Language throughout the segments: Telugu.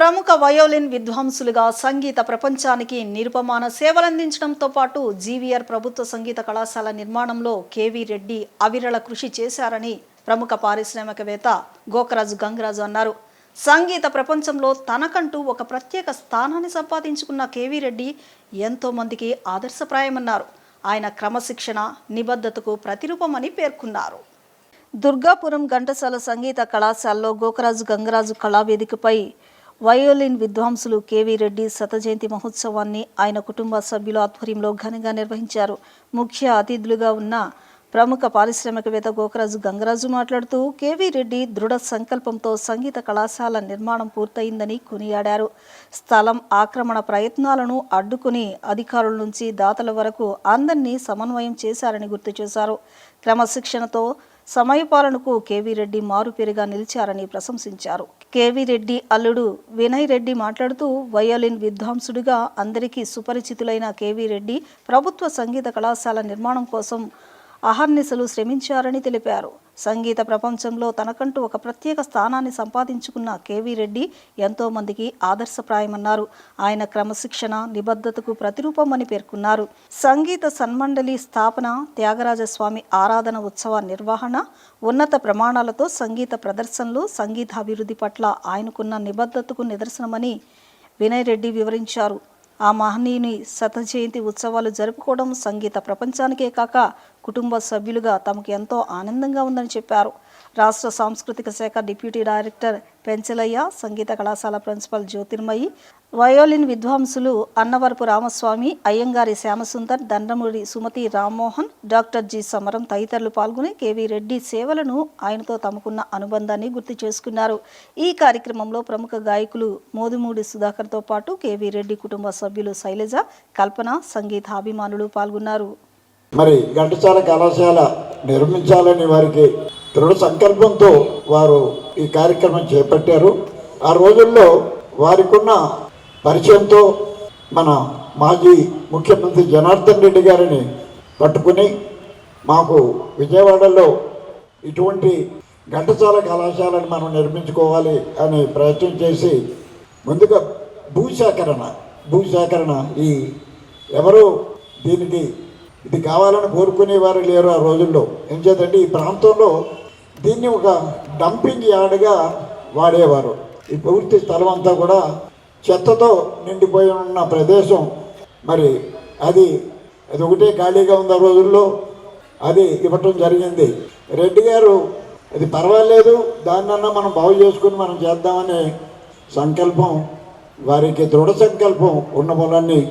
ప్రముఖ వయోలిన్ విద్వాంసులుగా సంగీత ప్రపంచానికి నిరుపమాన సేవలందించడంతో పాటు జీవీఆర్ ప్రభుత్వ సంగీత కళాశాల నిర్మాణంలో కేవీ రెడ్డి అవిరళ కృషి చేశారని ప్రముఖ పారిశ్రామికవేత్త గోకరాజు గంగరాజు అన్నారు. సంగీత ప్రపంచంలో తనకంటూ ఒక ప్రత్యేక స్థానాన్ని సంపాదించుకున్న కేవీ రెడ్డి ఎంతో మందికి ఆదర్శప్రాయమన్నారు. ఆయన క్రమశిక్షణ, నిబద్ధతకు ప్రతిరూపమని పేర్కొన్నారు. దుర్గాపురం ఘంటసాల సంగీత కళాశాలలో గోకరాజు గంగరాజు కళావేదికపై వయోలిన్ విద్వాంసులు కేవీ రెడ్డి శత జయంతి మహోత్సవాన్ని ఆయన కుటుంబ సభ్యుల ఆధ్వర్యంలో ఘనంగా నిర్వహించారు. ముఖ్య అతిథులుగా ఉన్న ప్రముఖ పారిశ్రామికవేత్త గోకరాజు గంగరాజు మాట్లాడుతూ కేవీ రెడ్డి దృఢ సంకల్పంతో సంగీత కళాశాల నిర్మాణం పూర్తయిందని కొనియాడారు. స్థలం ఆక్రమణ ప్రయత్నాలను అడ్డుకుని అధికారుల నుంచి దాతల వరకు అందరినీ సమన్వయం చేశారని గుర్తు చేశారు. క్రమశిక్షణతో సమయపాలనకు కేవీ రెడ్డి మారుపేరుగా నిలిచారని ప్రశంసించారు. కేవీ రెడ్డి అల్లుడు వినయ్ రెడ్డి మాట్లాడుతూ వయోలిన్ విద్వాంసుడిగా అందరికీ సుపరిచితులైన కేవీ రెడ్డి ప్రభుత్వ సంగీత కళాశాల నిర్మాణం కోసం అహర్నిశలు శ్రమించారని తెలిపారు. సంగీత ప్రపంచంలో తనకంటూ ఒక ప్రత్యేక స్థానాన్ని సంపాదించుకున్న కేవీ రెడ్డి ఎంతో మందికి ఆదర్శప్రాయమన్నారు. ఆయన క్రమశిక్షణ, నిబద్ధతకు ప్రతిరూపమని పేర్కొన్నారు. సంగీత సన్మండలి స్థాపన, త్యాగరాజస్వామి ఆరాధన ఉత్సవ నిర్వహణ, ఉన్నత ప్రమాణాలతో సంగీత ప్రదర్శనలు సంగీతాభివృద్ధి పట్ల ఆయనకున్న నిబద్ధతకు నిదర్శనమని వినయ్ రెడ్డి వివరించారు. ఆ మహనీయుని శత జయంతి ఉత్సవాలు జరుపుకోవడం సంగీత ప్రపంచానికే కాక కుటుంబ సభ్యులుగా తమకు ఎంతో ఆనందంగా ఉందని చెప్పారు. రాష్ట్ర సాంస్కృతిక శాఖ డిప్యూటీ డైరెక్టర్ పెంచలయ్య, సంగీత కళాశాల ప్రిన్సిపల్ జ్యోతిర్మయి, వయోలిన్ విద్వాంసులు అన్నవరపు రామస్వామి, అయ్యంగారి శ్యామసుందర్, దండమూడి సుమతి రామ్మోహన్, డాక్టర్ జి సమరం తదితరులు పాల్గొని కేవీ రెడ్డి సేవలను, ఆయనతో తమకున్న అనుబంధాన్ని గుర్తు చేసుకున్నారు. ఈ కార్యక్రమంలో ప్రముఖ గాయకులు మోదుమూడి సుధాకర్తో పాటు కేవీ రెడ్డి కుటుంబ సభ్యులు శైలజ, కల్పన, సంగీత అభిమానులు పాల్గొన్నారు. మరి ఘంటసాల కళాశాల నిర్మించాలని వారికి దృఢ సంకల్పంతో వారు ఈ కార్యక్రమం చేపట్టారు. ఆ రోజుల్లో వారికున్న పరిచయంతో మన మాజీ ముఖ్యమంత్రి జనార్దన్ రెడ్డి గారిని పట్టుకుని మాకు విజయవాడలో ఇటువంటి ఘంటసాల కళాశాలను మనం నిర్మించుకోవాలి అని ప్రయత్నం చేసి ముందుగా భూసేకరణ ఈ ఎవరు దీనికి ఇది కావాలని కోరుకునేవారు లేరు ఆ రోజుల్లో. ఏం చేద్దంటే ఈ ప్రాంతంలో దీన్ని ఒక డంపింగ్ యార్డ్గా వాడేవారు. ఈ పూర్తి స్థలం అంతా కూడా చెత్తతో నిండిపోయి ఉన్న ప్రదేశం. మరి అది ఒకటే ఖాళీగా ఉంది ఆ రోజుల్లో. అది ఇవ్వటం జరిగింది. రెడ్డి గారు అది పర్వాలేదు, దాన్నన్నా మనం బాగు చేసుకుని మనం చేద్దామనే సంకల్పం, వారికి దృఢ సంకల్పం ఉన్న మూలాన్ని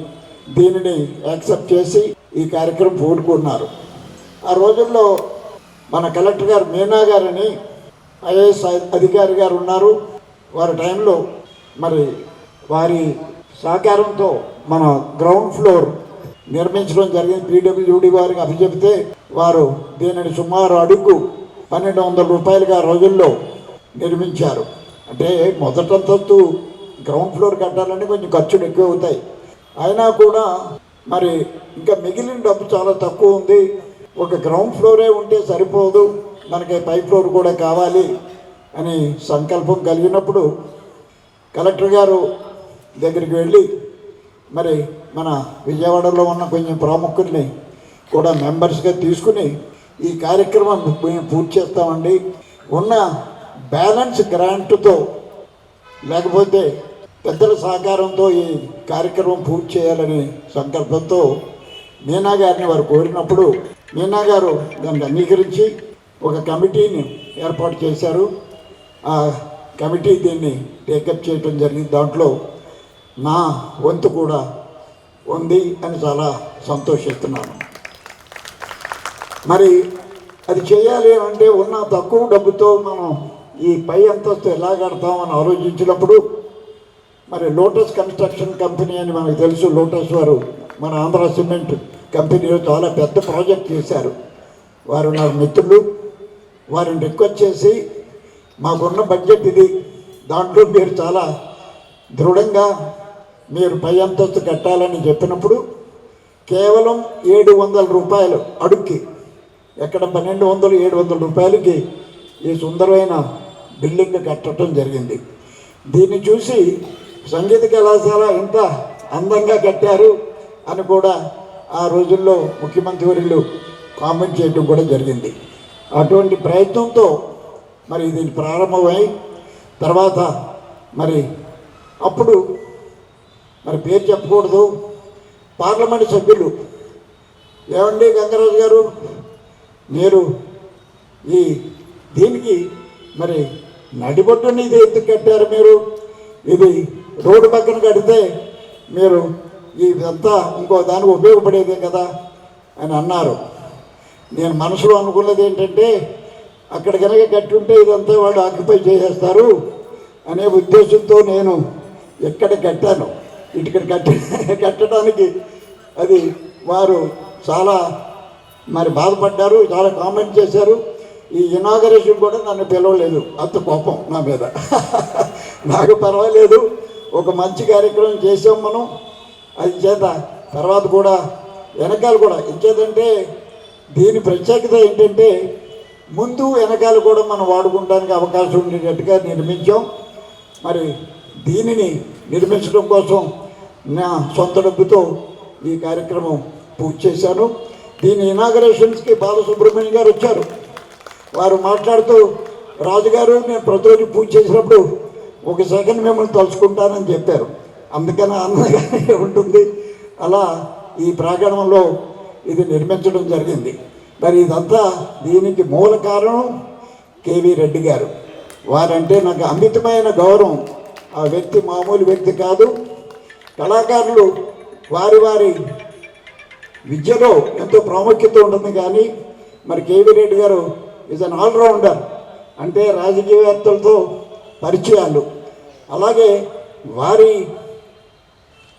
దీనిని యాక్సెప్ట్ చేసి ఈ కార్యక్రమం పూనుకున్నారు. ఆ రోజుల్లో మన కలెక్టర్ గారు మీనా గారని ఐఏఎస్ అధికారి గారు ఉన్నారు. వారి టైంలో మరి వారి సహకారంతో మన గ్రౌండ్ ఫ్లోర్ నిర్మించడం జరిగింది. పీడబ్ల్యూడి వారికి అప్పచెబితే వారు దీనిని సుమారు అడుగు 1200 రూపాయలుగా ఆ రోజుల్లో నిర్మించారు. అంటే మొదటంతస్తు గ్రౌండ్ ఫ్లోర్ కట్టాలంటే కొంచెం ఖర్చులు ఎక్కువ అవుతాయి. అయినా కూడా మరి ఇంకా మిగిలిన డబ్బు చాలా తక్కువ ఉంది. ఒక గ్రౌండ్ ఫ్లోరే ఉంటే సరిపోదు, మనకి పై ఫ్లోర్ కూడా కావాలి అని సంకల్పం కలిగినప్పుడు కలెక్టర్ గారు దగ్గరికి వెళ్ళి మరి మన విజయవాడలో ఉన్న కొంచెం ప్రముఖుల్ని కూడా మెంబర్స్గా తీసుకుని ఈ కార్యక్రమం మేము పూర్తి చేస్తామండి, ఉన్న బ్యాలెన్స్ గ్రాంట్తో లేకపోతే పెద్దల సహకారంతో ఈ కార్యక్రమం పూర్తి చేయాలని సంకల్పంతో మీనా గారిని వారు కోరినప్పుడు మీనా గారు దాన్ని అంగీకరించి ఒక కమిటీని ఏర్పాటు చేశారు. ఆ కమిటీ దీన్ని టేకప్ చేయడం జరిగింది. దాంట్లో నా వంతు కూడా ఉంది అని చాలా సంతోషిస్తున్నాను. మరి అది చేయాలి అంటే ఉన్న తక్కువ డబ్బుతో మనం ఈ పై అంతస్తు ఎలా కడతామని ఆలోచించినప్పుడు మరి లోటస్ కన్స్ట్రక్షన్ కంపెనీ అని మనకు తెలుసు. లోటస్ వారు మన ఆంధ్ర సిమెంట్ కంపెనీలో చాలా పెద్ద ప్రాజెక్ట్ చేశారు. వారు నా మిత్రులు. వారిని రిక్వెస్ట్ చేసి మాకున్న బడ్జెట్ ఇది, దాంట్లో మీరు చాలా దృఢంగా మీరు పై అంతస్తు కట్టాలని చెప్పినప్పుడు కేవలం 700 రూపాయలు అడుక్కి, ఎక్కడ 1200 700 రూపాయలకి ఈ సుందరమైన బిల్డింగ్ కట్టడం జరిగింది. దీన్ని చూసి సంగీత కళాశాల ఎంత అందంగా కట్టారు అని కూడా ఆ రోజుల్లో ముఖ్యమంత్రి వర్యులు కామెంట్ చేయడం కూడా జరిగింది. అటువంటి ప్రయత్నంతో మరి ఇది ప్రారంభమై తర్వాత మరి అప్పుడు మరి పేరు చెప్పకూడదు పార్లమెంటు సభ్యులు, ఏమండి గంగరాజు గారు, మీరు ఈ దీనికి మరి నడిబొట్టుని ఇది ఎందుకు కట్టారు, మీరు ఇది రోడ్డు పక్కన కడితే మీరు ఇదంతా ఇంకో దానికి ఉపయోగపడేదే కదా అని అన్నారు. నేను మనసులో అనుకున్నది ఏంటంటే అక్కడ కనుక కట్టి ఉంటే ఇదంతా వాళ్ళు ఆక్యుపై చేసేస్తారు అనే ఉద్దేశంతో నేను ఎక్కడ కట్టాను ఇటుకడ కట్టడానికి అది వారు చాలా మరి బాధపడ్డారు, చాలా కామెంట్ చేశారు. ఈ ఇనాగరేషన్ కూడా నన్ను పిలవలేదు, అంత కోపం నా మీద. నాకు పర్వాలేదు, ఒక మంచి కార్యక్రమం చేసాం మనం. అది చేత తర్వాత కూడా వెనకాల కూడా ఇచ్చేదంటే దీని ప్రత్యేకత ఏంటంటే ముందు వెనకాల కూడా మనం వాడుకోవడానికి అవకాశం ఉండేటట్టుగా నిర్మించాం. మరి దీనిని నిర్మించడం కోసం నా సొంత డబ్బుతో ఈ కార్యక్రమం పూర్తి చేశాను. దీని ఇనాగరేషన్స్కి బాలసుబ్రహ్మణ్యం గారు వచ్చారు. వారు మాట్లాడుతూ, రాజుగారు నేను ప్రతిరోజు పూజ చేసినప్పుడు ఒక సెకండ్ మిమ్మల్ని తలుచుకుంటానని చెప్పారు. అందుకని ఆనందంగానే ఉంటుంది. అలా ఈ ప్రాంగణంలో ఇది నిర్మించడం జరిగింది. మరి ఇదంతా దీనికి మూల కారణం కేవీ రెడ్డి గారు. వారంటే నాకు అమితమైన గౌరవం. ఆ వ్యక్తి మామూలు వ్యక్తి కాదు. కళాకారులు వారి వారి విద్యలో ఎంతో ప్రాముఖ్యత ఉంటుంది, కానీ మరి కేవీ రెడ్డి గారు ఈజ్ అన్ ఆల్రౌండర్. అంటే రాజకీయవేత్తలతో పరిచయాలు, అలాగే వారి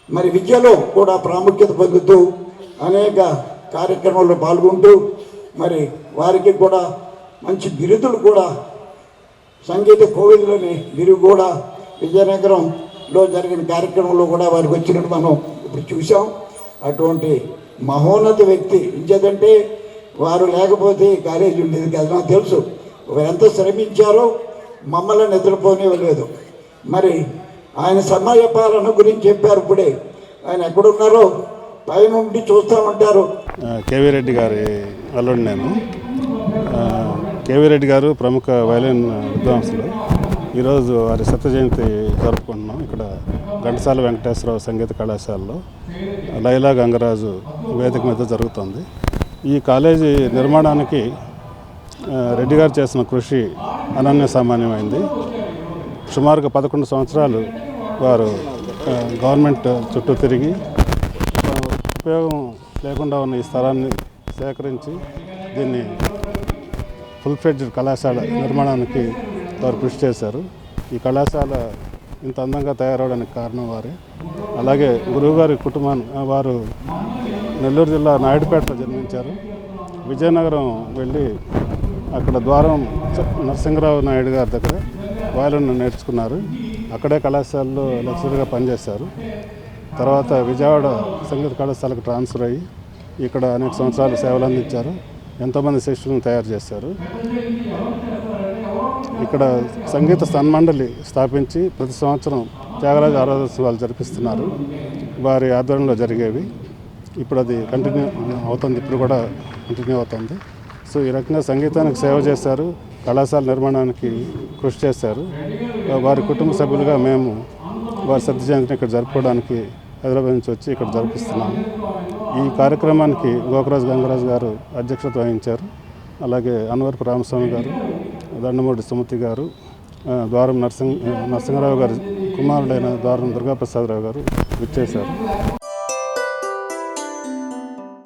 మరి విద్యలో కూడా ప్రాముఖ్యత పొందుతూ అనేక కార్యక్రమాల్లో పాల్గొంటూ మరి వారికి కూడా మంచి బిరుదులు కూడా సంగీత కోవిల్లోని బిరుదు కూడా విజయనగరంలో జరిగిన కార్యక్రమంలో కూడా వారికి వచ్చినట్టు మనం ఇప్పుడు చూసాం. అటువంటి మహోన్నత వ్యక్తి. ఇంకేదంటే వారు లేకపోతే కాలేజీ ఉండేది కాదు. నాకు తెలుసు ఎంత శ్రమించారో, మమ్మల్ని నిద్రపోనివ్వలేదు. మరి ఆయన సమయ పాలన గురించి చెప్పారు. ఇప్పుడే ఆయన ఎక్కడున్నారో పైన ఉండి చూస్తామంటారు. కేవీ రెడ్డి గారి అల్లుడు నేను. కేవీ రెడ్డి గారు ప్రముఖ వయలిన్ విద్వాంసులు. ఈరోజు వారి శత జయంతి జరుపుకుంటున్నాం ఇక్కడ ఘంటసాల వెంకటేశ్వరరావు సంగీత కళాశాలలో లైలా గంగరాజు వేదిక మీద జరుగుతుంది. ఈ కాలేజీ నిర్మాణానికి రెడ్డి గారు చేసిన కృషి అనన్య సామాన్యమైంది. సుమారుగా 11 సంవత్సరాలు వారు గవర్నమెంట్ చుట్టూ తిరిగి ఉపయోగం లేకుండా ఉన్న ఈ స్థలాన్ని సేకరించి దీన్ని ఫుల్ ఫ్లెడ్జ్డ్ కళాశాల నిర్మాణానికి వారు కృషి చేశారు. ఈ కళాశాల ఇంత అందంగా తయారవడానికి కారణం వారే. అలాగే గురువుగారి కుటుంబాన్ని వారు నెల్లూరు జిల్లా నాయుడుపేటలో జన్మించారు. విజయనగరం వెళ్ళి అక్కడ ద్వారం నరసింహరావు నాయుడు గారి దగ్గర వయలిన్ నేర్చుకున్నారు. అక్కడే కళాశాలలో లెక్చరర్గా పనిచేశారు. తర్వాత విజయవాడ సంగీత కళాశాలకు ట్రాన్స్ఫర్ అయ్యి ఇక్కడ అనేక సంవత్సరాలు సేవలు అందించారు. ఎంతోమంది శిష్యులను తయారు చేశారు. ఇక్కడ సంగీత సన్మండలి స్థాపించి ప్రతి సంవత్సరం త్యాగరాజ ఆరాధోత్సవాలు జరిపిస్తున్నారు. వారి ఆధ్వర్యంలో జరిగేవి. ఇప్పుడు అది కంటిన్యూ అవుతుంది, ఇప్పుడు కూడా కంటిన్యూ అవుతుంది. సో ఈ రకంగా సంగీతానికి సేవ చేశారు, కళాశాల నిర్మాణానికి కృషి చేశారు. వారి కుటుంబ సభ్యులుగా మేము వారి శత జయంతిని ఇక్కడ జరుపుకోవడానికి హైదరాబాద్ నుంచి వచ్చి ఇక్కడ జరిపిస్తున్నాము. ఈ కార్యక్రమానికి గోకరాజు గంగరాజు గారు అధ్యక్షత వహించారు. అలాగే అన్వరపు రామస్వామి గారు, దండమూడి సుమతి గారు, ద్వారం నరసింహరావు గారి కుమారుడైన ద్వారం దుర్గాప్రసాదరావు గారు విచ్చేశారు.